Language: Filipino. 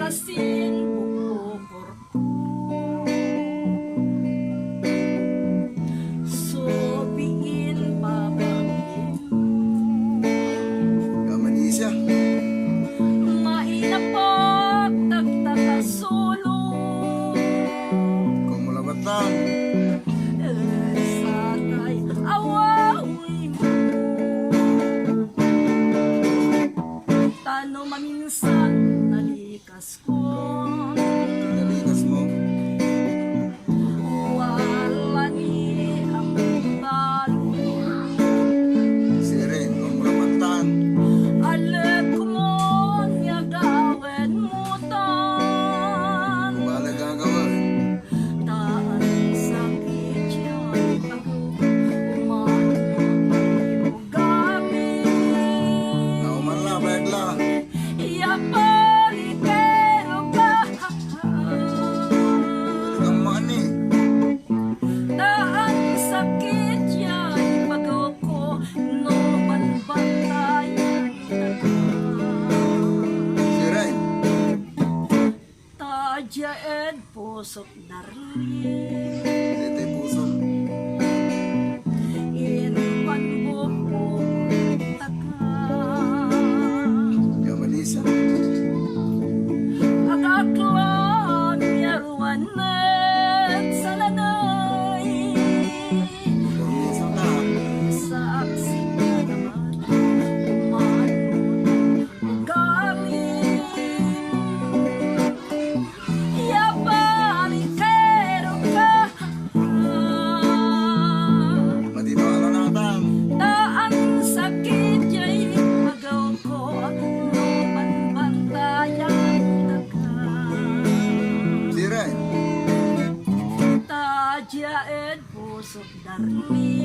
asin bukor ko. Subiin babangin Kamanisya. mainapag nagtakasulong Kumulabatan. satay awawi mo. Tano maminsan nalikas ko, Pinalikas mo. wala ni ang balo. Sirin. Kumulabatan. Alag mo niya gawin mo tan. Bala gagawin. Taan sakit yan pag umano mo gamit. Nauman la. Baikla. Iya palikero ka. Pwede kang mani. Taan sakit yan pag ko no banbantayan taga. Sirin. Tadya ed pusok darling. Dito yung puso. Inupan buko taga. Kamanisya. Agaklan yaruanet sa lanay. Kamanisya ka. Sa aksi naman umanod gamit. Yapalikero ka. Matibala natin. Taan sakit yay magaw ko no banbantayan taga. Sirin. Tadya ed pusok darli.